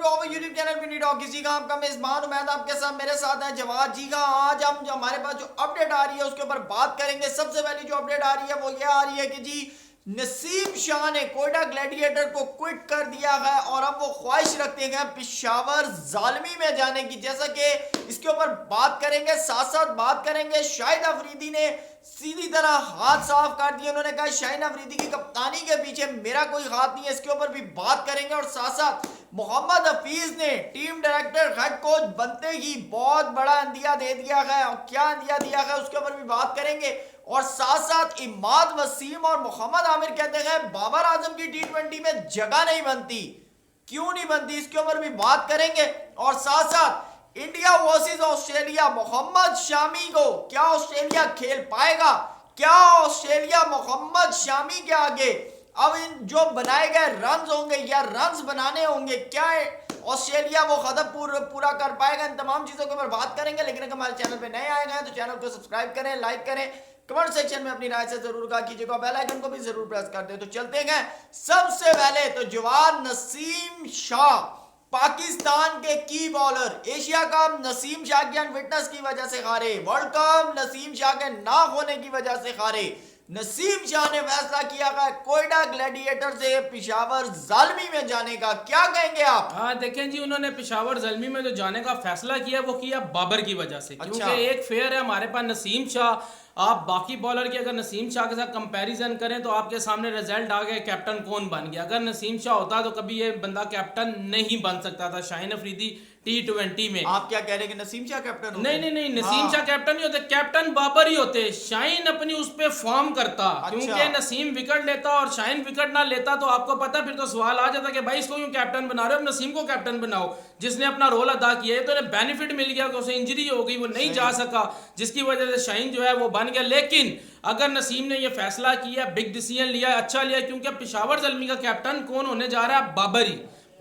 YouTube channel पे NEET किसी का आपका मेजबान उम्मीद आपके साथ मेरे साथ है जवाद जी का। आज हम जो हमारे पास जो अपडेट आ रही है उसके ऊपर बात करेंगे। सबसे पहले जो अपडेट आ रही है वो ये आ रही है कि जी नसीम शाह ने कोयटा ग्लैडिएटर को क्विट कर दिया है और अब वो ख्वाहिश रखते हैं पेशावर जालमी में जाने की। जैसा कि इसके ऊपर बात करेंगे, साथ साथ बात करेंगे शाहिद अफरीदी ने सीधी तरह हाथ साफ कर दिए। उन्होंने कहा शाहिद अफरीदी की कप्तानी के पीछे मेरा कोई हाथ नहीं है। इसके ऊपर भी बात करेंगे और साथ साथ मोहम्मद हफीज ने टीम डायरेक्टर हेड कोच बनते ही बहुत बड़ा अंदिया दे दिया है और क्या अंदिया दिया है उसके ऊपर भी बात करेंगे। और साथ साथ इमाद वसीम और मोहम्मद आमिर कहते हैं बाबर आजम की टी20 में जगह नहीं बनती, क्यों नहीं बनती, इसके ऊपर भी बात करेंगे। और साथ साथ India versus Australia, Mohammed Shami को क्या ऑस्ट्रेलिया खेल पाएगा, क्या ऑस्ट्रेलिया मोहम्मद शामी के आगे अब इन जो बनाए गए रन्स होंगे या रन्स बनाने होंगे, क्या ऑस्ट्रेलिया वो खदम पूरा कर पाएगा। इन तमाम चीजों के ऊपर बात करेंगे। लेकिन अगर हमारे चैनल पे नए आए हैं तो चैनल को सब्सक्राइब करें, लाइक करें, कमेंट सेक्शन में अपनी राय से जरूर कहा कीजिएगा, बेल आइकन को भी जरूर प्रेस कर दे। तो चलते हैं सबसे पहले तो जवाब नसीम शाह पाकिस्तान के की bowler, Asia cup Naseem Shah की अनफिटनेस की वजह से हारे, वर्ल्ड कप नसीम शाह के ना होने की वजह से हारे। नसीम शाह ने फैसला किया है कोयटा ग्लैडिएटर से पेशावर जालमी में जाने का, क्या कहेंगे आप? हाँ देखें जी, उन्होंने पेशावर जलमी में जो जाने का फैसला किया वो किया बाबर की वजह से। क्योंकि एक फेयर है हमारे पास नसीम शाह, आप बाकी बॉलर की अगर नसीम शाह के साथ कंपैरिजन करें तो आपके सामने रिजल्ट आ गया कैप्टन कौन बन गया। अगर नसीम शाह होता तो कभी ये बंदा कैप्टन नहीं बन सकता था शाहीन अफरीदी टी20 में। आप क्या कह रहे हैं कि नसीम शाह कैप्टन होते? नहीं, नसीम शाह कैप्टन नहीं होते, कैप्टन बाबर ही होते। शाहीन अपनी उस पे फॉर्म करता। क्योंकि नसीम विकेट लेता और शाहीन विकेट ना लेता तो आपको पता फिर तो सवाल आ जाता कि भाई इसको क्यों कैप्टन बना रहे हो, नसीम को कैप्टन बनाओ जिसने अपना रोल अदा किया है। तो इन्हें बेनिफिट मिल गया कि उसे इंजरी हो गई, वो नहीं जा सका, जिसकी वजह से शाहीन जो है वो बन गया। लेकिन अगर नसीम ने ये फैसला किया, बिग डिसीजन लिया, अच्छा लिया, क्योंकि पेशावर जलमी का कैप्टन कौन होने जा रहा है?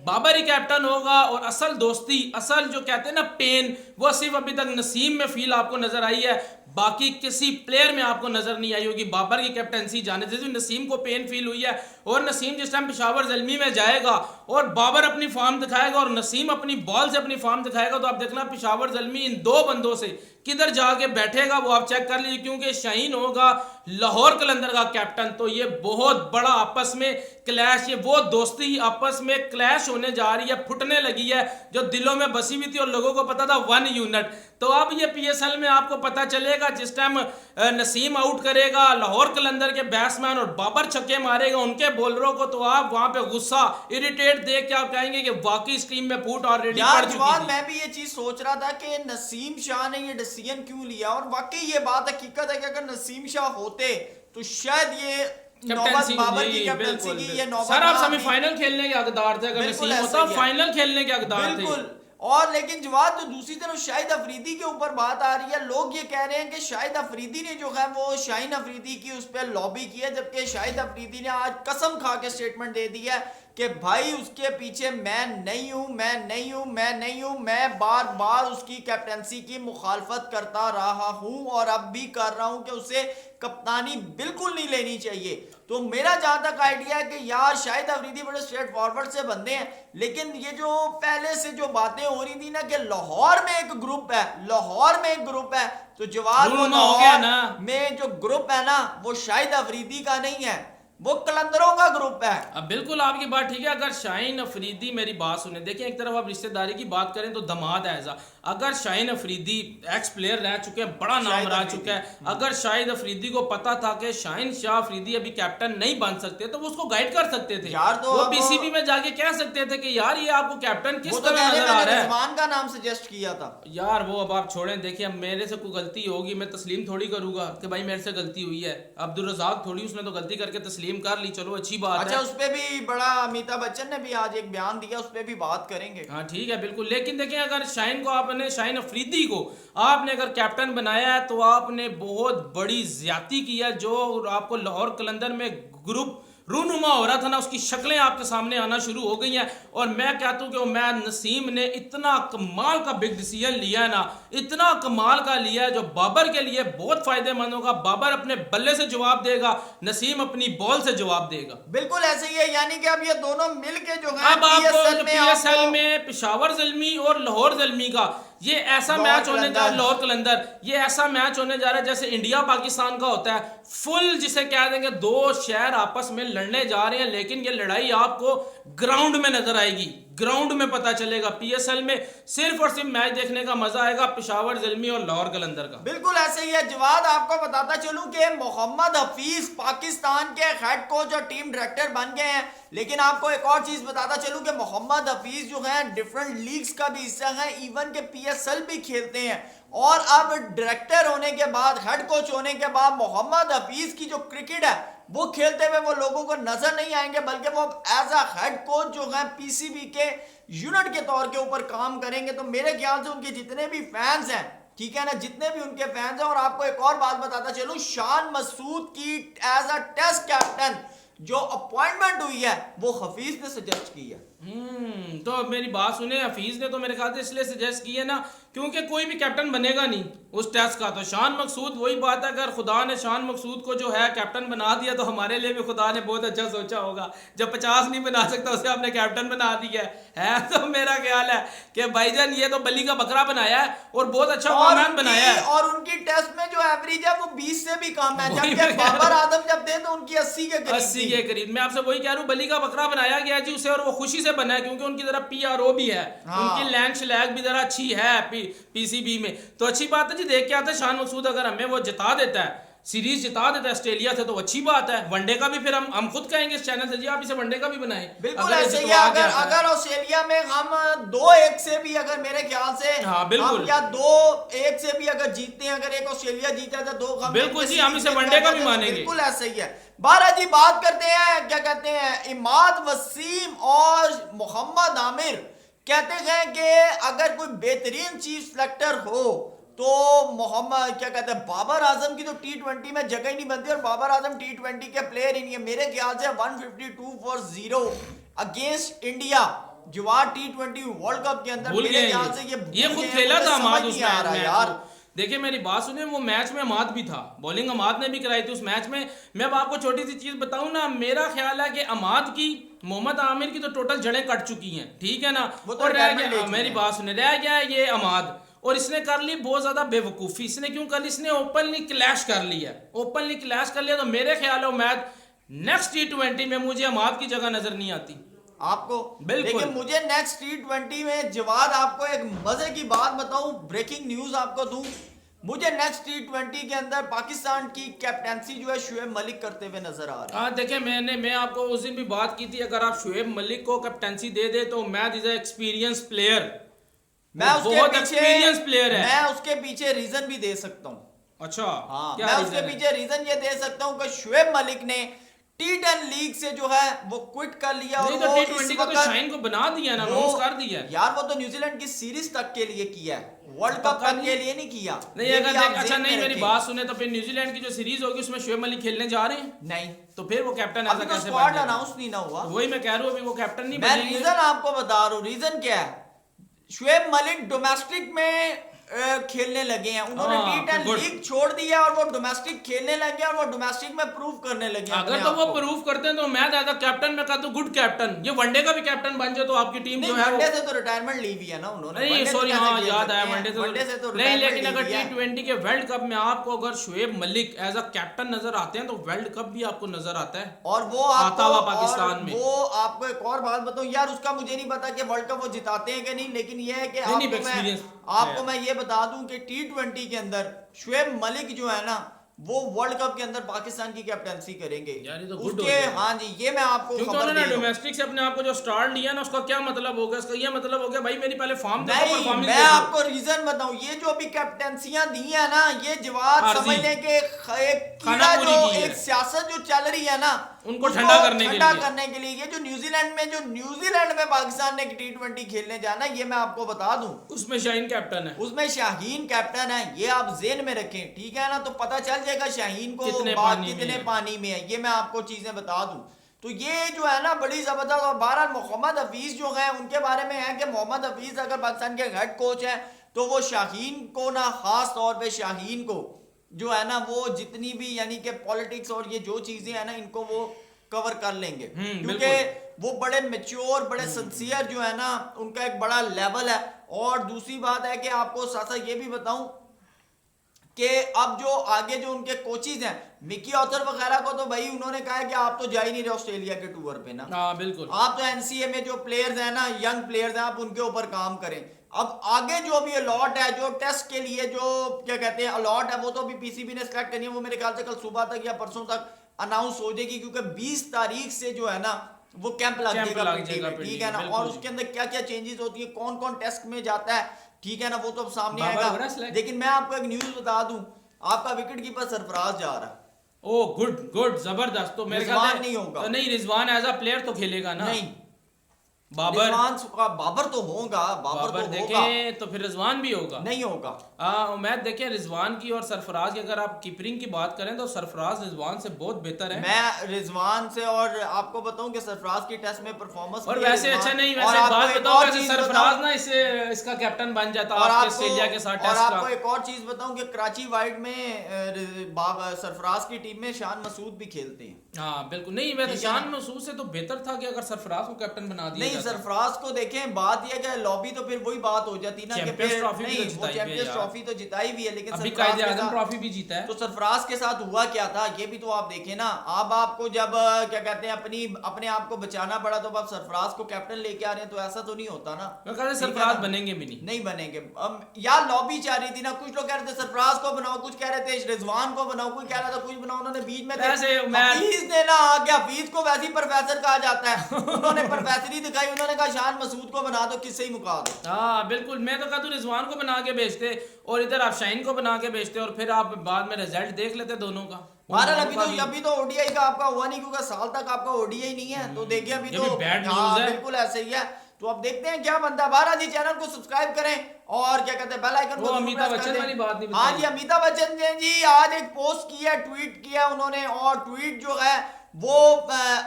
बाबर ही कैप्टन होगा। और असल दोस्ती, असल जो कहते हैं ना पेन, वो सिर्फ अभी तक नसीम में फील आपको नजर आई है, बाकी किसी प्लेयर में आपको नजर नहीं आई होगी। बाबर की कैप्टनसी जाने से नसीम को पेन फील हुई है। और नसीम जिस टाइम पेशावर जलमी में जाएगा और बाबर अपनी फॉर्म दिखाएगा और नसीम अपनी बॉल से अपनी फॉर्म दिखाएगा तो आप देखना पेशावर जलमी इन दो बंदों से किधर जाके बैठेगा वो आप चेक कर लीजिए। क्योंकि शाहीन होगा लाहौर कलंदर का कैप्टन, तो ये बहुत बड़ा आपस में क्लैश, ये वो दोस्ती आपस में क्लैश होने जा रही है, फुटने लगी है, जो दिलों में बसी हुई थी और लोगों को पता था 1 यूनिट। तो अब ये पीएसएल में आपको पता चलेगा जिस टाइम नसीम आउट करेगा लाहौर कलंदर के बैट्समैन और बाबर छक्के मारेगा उनके बॉलरों को, तो आप वहां पे गुस्सा, इरिटेट देख के आप कहेंगे कि वाकई इस टीम में फूट ऑलरेडी पड़ चुकी थी। मैं भी ये चीज सोच रहा था कि नसीम शाह ने ये डिसीजन क्यों लिया, और वाकई ये बात हकीकत है कि अगर नसीम शाह होते तो शायद ये नौबत बाबर की कैप्टनसी की ये नौबत। सर आप सेमीफाइनल खेलने के हकदार थे, अगर नसीम होता फाइनल खेलने के हकदार थे। और लेकिन जवाब तो दूसरी तरफ शाहिद अफरीदी के ऊपर बात आ रही है। लोग ये कह रहे हैं कि शाहिद अफरीदी ने जो है वो शाहीन अफरीदी की उस पर लॉबी की है, जबकि शाहिद अफरीदी ने आज कसम खा के स्टेटमेंट दे दी है कि भाई उसके पीछे मैं नहीं हूं, मैं बार बार उसकी कैप्टनसी की मुखालफत करता रहा हूं और अब भी कर रहा हूं कि उसे कप्तानी बिल्कुल नहीं लेनी चाहिए। तो मेरा जहां तक आइडिया है कि यार शाहिद अफरीदी बड़े स्ट्रेट फॉरवर्ड से बंदे हैं, लेकिन ये जो पहले से जो बातें हो रही थी ना कि लाहौर में एक ग्रुप है, तो जवाब लाहौर में जो ग्रुप है ना वो शाहिद अफरीदी का नहीं है, वो कलंदरों का ग्रुप है। अब बिल्कुल आपकी बात ठीक है। अगर शाहीन अफरीदी, मेरी बात सुने, देखिए एक तरफ आप रिश्तेदारी की बात करें तो दमाद है ऐसा, अगर शाहीन अफरीदी एक्स प्लेयर रह चुके हैं, बड़ा नाम रह चुका है, अगर शाहिद अफरीदी को पता था कि शाहीन शाह अफरीदी अभी कैप्टन नहीं बन सकते तो वो उसको गाइड कर सकते थे यार। तो वो पीसीबी में जाके कह सकते थे कि यार ये आपको कैप्टन किस तरह नजर आ रहा है। रिजवान का नाम सजेस्ट किया था यार, वो अब आप छोड़ें। देखिए अब मेरे से कोई गलती होगी, मैं तस्लीम थोड़ी करूंगा कि भाई मेरे से गलती हुई है। अब्दुल रज़ाक थोड़ी, उसने तो गलती करके तस्लीम कर ली, चलो अच्छी बात है। अच्छा, उस पे भी बड़ा अमिताभ बच्चन ने भी आज एक बयान दिया, उस पे भी बात करेंगे। हाँ ठीक है बिल्कुल। लेकिन देखिए अगर शाहीन को आपने, शाहीन अफरीदी को आपने अगर कैप्टन बनाया है तो आपने बहुत बड़ी ज्यादती की है। जो आपको लाहौर कलंदर में ग्रुप रूनुमा हो रहा था ना, उसकी शक्लें आपके सामने आना शुरू हो गई हैं। और मैं कहता हूं कि उमैद नसीम ने इतना कमाल का बिग डिसीजन लिया है ना, इतना कमाल का लिया है जो बाबर के लिए बहुत फायदेमंद होगा। बाबर अपने बल्ले से जवाब देगा, नसीम अपनी बॉल से जवाब देगा। बिल्कुल ऐसे ही है, यानी कि अब ये दोनों मिलके जो है अब आपको PSL में PSL में पेशावर ज़ल्मी और लाहौर ज़ल्मी का ये ऐसा मैच होने जा रहा है, लाहौर कलंदर, ये ऐसा मैच होने जा रहा है जैसे इंडिया पाकिस्तान का होता है। फुल जिसे कह देंगे, दो शहर आपस में लड़ने जा रहे हैं, लेकिन ये लड़ाई आपको ग्राउंड में नजर आएगी, ग्राउंड में पता चलेगा। PSL में सिर्फ और सिर्फ मैच देखने का मजा आएगा पेशावर ज़ल्मी और लाहौर कलंदर का। बिल्कुल ऐसे ही है जवाद। आपको बताता चलूं कि मोहम्मद हफीज पाकिस्तान के हेड कोच और टीम डायरेक्टर बन गए हैं। लेकिन आपको एक और चीज बताता चलूं कि मोहम्मद हफीज जो है डिफरेंट लीग्स का भी हिस्सा है, इवन के PSL भी खेलते हैं। और अब डायरेक्टर होने के बाद, हेड कोच होने के बाद मोहम्मद हफीज की जो क्रिकेट है वो खेलते हुए वो लोगों को नजर नहीं आएंगे, बल्कि वो एज अ हेड कोच जो है PCB के यूनिट के तौर के ऊपर काम करेंगे। तो मेरे ख्याल से उनके जितने भी फैंस हैं, ठीक है ना, जितने भी उनके फैंस हैं। और आपको एक और बात बताता चलूं, शान मसूद की एज अ टेस्ट कैप्टन जो अपॉइंटमेंट हुई है वो हफीज ने सजेस्ट की है। तो मेरी बात सुने, हफीज ने तो मेरे ख्याल से इसलिए सजेस्ट की है ना क्योंकि कोई भी कैप्टन बनेगा नहीं उस टेस्ट का। तो शान मकसूद, वही बात है, अगर खुदा ने शान मकसूद को जो है कैप्टन बना दिया तो हमारे लिए भी खुदा ने बहुत अच्छा सोचा होगा। जब 50 नहीं बना सकता उसे आपने कैप्टन बना दिया है। तो मेरा ख्याल है कि भाईजान ये तो बली का बकरा बनाया है और बहुत अच्छा ओपनर बनाया है। और उनकी टेस्ट में जो एवरेज है वो 20 से भी कम है, जबकि बाबर आजम जब थे तो उनकी 80 के करीब। मैं आपसे वही कह रहा हूँ, बली का बकरा बनाया गया जी उसे, और वो खुशी से बना है क्योंकि उनकी जरा PRO भी है, उनकी लैंड स्लैग भी जरा अच्छी है PCB में। तो अच्छी बात है जी। देख के आते शान मकसूद अगर हमें वो जिता देता है, सीरीज जिता देता है ऑस्ट्रेलिया से, तो अच्छी बात है। वनडे का भी फिर हम खुद कहेंगे इस चैनल से जी आप इसे वनडे का भी बनाएं। बिल्कुल ऐसे ही है। अगर ऑस्ट्रेलिया में हम 2-1 से भी, अगर मेरे ख्याल से बिल्कुल, या 2-1 से भी अगर जीतते हैं, अगर एक ऑस्ट्रेलिया जीता है तो 2 बिल्कुल जी हम इसे वनडे का भी मानेंगे। बिल्कुल ऐसे ही है। बारह जी बात करते हैं, क्या कहते हैं, इमाद वसीम और मोहम्मद आमिर कहते हैं कि अगर कोई बेहतरीन चीफ सेलेक्टर हो तो मोहम्मद, क्या कहते हैं, बाबर आजम की तो T20 में जगह ही नहीं बनती, और बाबर आजम T20 के प्लेयर ही नहीं है। मेरे ख्याल से 152 फॉर 0 अगेंस्ट इंडिया जवाब T20 वर्ल्ड कप के अंदर, मेरे ख्याल से ये खुद खेला था अमाद उस मैच में यार। देखिए मेरी बात सुनिए, वो मैच में अमाद भी था, बॉलिंग अमाद ने भी कराई थी उस मैच में। मैं अब आपको छोटी सी चीज बताऊं ना, मेरा ख्याल है कि अमाद की, मोहम्मद आमिर की तो टोटल जड़ें कट चुकी हैं, ठीक है ना, और रह गया, मेरी बात सुनिए, रह गया ये अमाद। और इसने कर ली बहुत ज्यादा बेवकूफी। इसने क्यों कर ली? इसने ओपनली क्लैश कर लिया, ओपनली क्लैश कर लिया। तो मेरे ख्याल है मैच नेक्स्ट T20 में मुझे अमाद की जगह नजर नहीं आती आपको। बिल्कुल, लेकिन मुझे नेक्स्ट T20 में जवाद, आपको एक मजे की बात बताऊं, ब्रेकिंग न्यूज आपको दूं, मुझे नेक्स्ट T20 के अंदर पाकिस्तान की कैप्टेंसी जो है शुएब मलिक करते हुए नजर आ रहा है। देखिए मैं आपको उस दिन भी बात की थी, अगर आप शुएब मलिक को कैप्टेंसी दे दे तो मैच इज एक्सपीरियंस प्लेयर, मैं बहुत एक्सपीरियंस प्लेयर है। मैं उसके पीछे रीजन भी दे सकता हूं। अच्छा, हाँ, मैं उसके पीछे रीजन ये दे सकता हूं कि शुएब मलिक ने T10 लीग से जो है वो क्विट कर लिया, और तो T20 को तो शाइन को बना दिया ना, अनाउंस कर दिया यार। वो तो न्यूजीलैंड की सीरीज तक के लिए किया है, वर्ल्ड कप तक के लिए नहीं किया। नहीं अगर अच्छा नहीं, मेरी बात सुने तो फिर न्यूजीलैंड की जो सीरीज होगी उसमें शुएब मलिक खेलने जा रहे हैं? नहीं, तो फिर वो कैप्टन ऐसा कैसे बन जाएगा? अनाउंस नहीं ना हुआ, वही मैं कह रहा हूँ, अभी वो कैप्टन नहीं बनेंगे। मैं रीजन आपको बता रहा हूँ, रीजन क्या है, शुएब मलिक डोमेस्टिक में खेलने लगे हैं, उन्होंने T10 लीग छोड़ दिया और वो डोमेस्टिक खेलने लगे और वो डोमेस्टिक में प्रूव करने लगे। अगर तो वो प्रूव करते हैं तो मैं एज अ कैप्टन में कहता हूं गुड कैप्टन, ये वनडे का भी कैप्टन बन जाए तो आपकी टीम जो है वनडे से तो रिटायरमेंट ली हुई है ना उन्होंने। नहीं सॉरी, हाँ याद आया, वनडे से तो नहीं, लेकिन अगर T20 के वर्ल्ड कप में आपको अगर Shoaib Malik as a captain नजर आते हैं तो वर्ल्ड कप भी आपको नजर आता है, और वो आता हुआ पाकिस्तान में। वो आपको एक और बात बताऊं यार, उसका मुझे नहीं पता कि वर्ल्ड कप वो जिताते हैं कि नहीं, लेकिन ये है कि आपको मैं ये बता दूं कि T20 के अंदर शुएब मलिक जो है ना वो वर्ल्ड कप के अंदर पाकिस्तान की कैप्टेंसी करेंगे यार, तो उसके। हाँ जी, ये मैं आपको क्योंकि उन्होंने डोमेस्टिक से अपने आप को जो स्टार्ट लिया ना, उसका क्या मतलब हो गया? इसका ये मतलब हो गया भाई मेरी पहले फॉर्म देखो, परफॉर्मेंस मैं आपको रीजन बताऊं, ये जो अभी कैप्टेंसियां दी है ना, ये जवाब समझने के एक कीड़ा जो एक सियासत जो चल रही है ना, उनको ठंडा करने के लिए ये जो न्यूजीलैंड में पाकिस्तान ने T20 खेलने जाना, ये मैं आपको बता दूं, उसमें शाहीन कैप्टन है, उसमें शाहीन कैप्टन है, ये आप जेहन में रखें, ठीक है ना। तो पता चल जाएगा शाहीन को कितने पानी में है, ये मैं आपको चीजें बता दूं। तो ये जो है ना बड़ी जबरदस्त। और बहरहाल मोहम्मद हफीज जो है उनके बारे में है कि मोहम्मद हफीज अगर पाकिस्तान के हेड कोच है तो वो शाहीन को ना, खास तौर पे शाहीन को जो है ना वो जितनी भी यानी कि पॉलिटिक्स और ये जो चीजें हैं ना इनको वो कवर कर लेंगे, क्योंकि वो बड़े मेच्योर, बड़े सिंसियर जो है ना उनका एक बड़ा लेवल है। और दूसरी बात है कि आपको साथ साथ ये भी बताऊं कि अब जो आगे जो उनके कोचिज हैं मिकी ऑथर वगैरह को तो भाई उन्होंने कहा है कि आप तो जा ही नहीं रहे ऑस्ट्रेलिया के टूर पे ना। हाँ बिल्कुल, आप तो एनसीए में जो प्लेयर्स हैं ना, यंग प्लेयर्स हैं, आप उनके ऊपर काम करें। अब आगे जो अभी अलॉट है, जो टेस्ट के लिए जो क्या कहते हैं अलॉट है, वो तो अभी पीसीबी ने सिलेक्ट करनी है। वो मेरे ख्याल से कल सुबह तक या परसों तक अनाउंस हो जाएगी, क्योंकि 20 तारीख से जो है ना वो कैंप लग जाएगा, ठीक है ना। और उसके अंदर क्या क्या चेंजेस होती है, कौन कौन टेस्ट में जाता है, ठीक है ना, वो तो सामने आएगा। लेकिन मैं आपको एक न्यूज बता दूं, आपका विकेट कीपर सरफराज जा रहा है। ओ गुड गुड, जबरदस्त। तो मेरे ख्याल नहीं होगा, नहीं रिजवान एज अ प्लेयर तो खेलेगा ना। नहीं, बाबर तो होगा, बाबर तो देखें तो फिर रिजवान भी होगा, नहीं होगा। उम्मीद देखें रिजवान की और सरफराज की। अगर आप कीपरिंग की बात करें तो सरफराज रिजवान से बहुत बेहतर है। मैं रिजवान से, और आपको बताऊं कि सरफराज की टेस्ट में परफॉर्मेंस और वैसे अच्छा नहीं, वैसे बात बताओ वैसे सरफराज ना इसका कैप्टन बन जाता है ऑस्ट्रेलिया के साथ टेस्ट का। आपको एक और चीज बताऊं कि कराची वाइड में सरफराज की टीम में शान मसूद भी खेलते हैं। हाँ बिल्कुल, नहीं वैसे शान मसूद से तो बेहतर था कि अगर सरफराज को कैप्टन बना दिया। नहीं, सरफराज को देखें, बात यह कि लॉबी तो फिर वही बात हो जाती ना कि चैंपियंस ट्रॉफी तो जिताई भी है, लेकिन अभी कायदे-आज़म ट्रॉफी भी जीता है। तो सरफराज के साथ हुआ क्या था ये भी तो आप देखें ना। अब आपको जब क्या कहते हैं अपने आप को बचाना पड़ा तो आप सरफराज को कैप्टन लेके आ रहे हैं, तो ऐसा तो नहीं होता ना। सरफराज बनेंगे भी नहीं बनेंगे। यार लॉबी चाह रही थी ना, कुछ लोग कह रहे थे सरफराज को बनाओ, कुछ कह रहे थे रिजवान को बनाओ, कोई कह रहा था कुछ बनाओ, उन्होंने बीच में हफीज ने ना आगे, हफीज को वैसे ही प्रोफेसर कहा जाता है, उन्होंने प्रोफेसरी दिखाई, उन्होंने कहा शान मसूद को बना दो, किससे ही मुका दो। हाँ बिल्कुल, मैं तो कहता हूँ रिजवान को बना के भेजते और इधर आप शाहीन को बना के भेजते और फिर आप बाद में रिजल्ट देख लेते दोनों का। अभी तो ओडीआई का आपका हुआ नहीं, क्योंकि साल तक आपका ओडीआई नहीं है, तो देखिए अभी तो बिल्कुल ऐसे ही है। तो अब देखते हैं क्या बनता है। बारह जी चैनल को सब्सक्राइब करें और क्या कहते हैं बेल आइकन को अमिताभ बच्चन वाली बात नहीं बताई। हाँ जी, अमिताभ बच्चन जी आज एक पोस्ट किया, ट्वीट किया उन्होंने, और ट्वीट जो है वो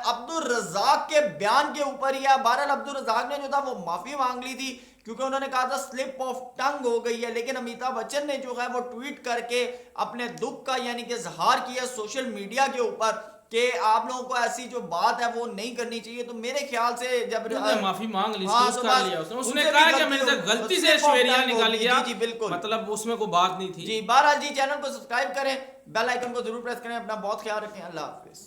अब्दुल रज़ाक के बयान के ऊपर ही है। बहरहाल अब्दुल रज़ाक ने जो था वो माफी मांग ली थी, क्योंकि उन्होंने कहा था स्लिप ऑफ टंग हो गई है, लेकिन अमिताभ बच्चन ने जो है वो ट्वीट करके अपने दुख का यानी कि इजहार किया सोशल मीडिया के ऊपर कि आप लोगों को ऐसी जो बात है वो नहीं करनी चाहिए। तो मेरे ख्याल से जब माफी मांग ली, उसने कहा कि मेरे से गलती से ऐश्वर्या निकल गया, जी बिल्कुल, मतलब उसमें कोई बात नहीं थी। जी बहरहाल जी चैनल को सब्सक्राइब करें, बेल आइकन को जरूर प्रेस करें, अपना बहुत ख्याल रखें, अल्लाह हाफिज।